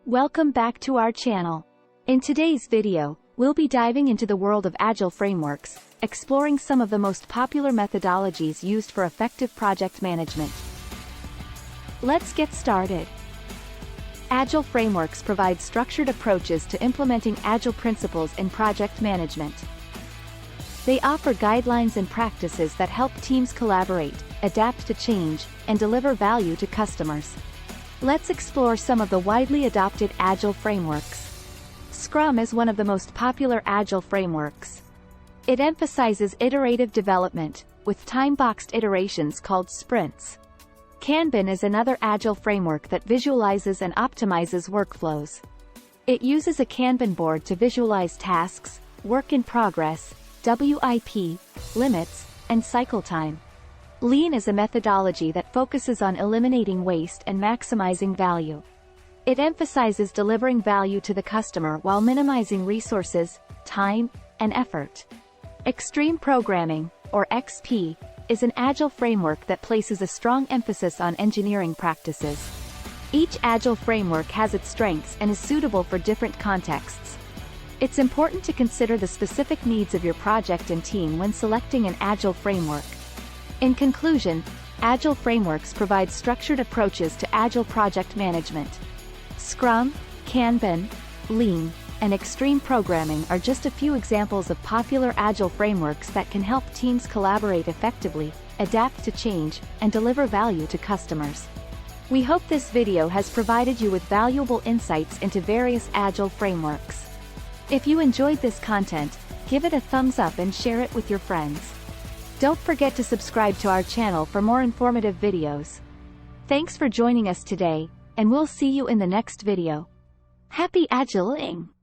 Welcome back to our channel. In today's video, we'll be diving into the world of Agile frameworks, exploring some of the most popular methodologies used for effective project management. Let's get started. Agile frameworks provide structured approaches to implementing Agile principles in project management. They offer guidelines and practices that help teams collaborate, adapt to change, and deliver value to customers. Let's explore some of the widely adopted Agile frameworks. Scrum is one of the most popular Agile frameworks. It emphasizes iterative development, with time-boxed iterations called sprints. Kanban is another Agile framework that visualizes and optimizes workflows. It uses a Kanban board to visualize tasks, work in progress, WIP, limits, and cycle time. Lean is a methodology that focuses on eliminating waste and maximizing value. It emphasizes delivering value to the customer while minimizing resources, time, and effort. Extreme Programming, or XP, is an Agile framework that places a strong emphasis on engineering practices. Each Agile framework has its strengths and is suitable for different contexts. It's important to consider the specific needs of your project and team when selecting an Agile framework. In conclusion, Agile frameworks provide structured approaches to Agile project management. Scrum, Kanban, Lean, and Extreme Programming are just a few examples of popular Agile frameworks that can help teams collaborate effectively, adapt to change, and deliver value to customers. We hope this video has provided you with valuable insights into various Agile frameworks. If you enjoyed this content, give it a thumbs up and share it with your friends. Don't forget to subscribe to our channel for more informative videos. Thanks for joining us today, and we'll see you in the next video. Happy Agiling!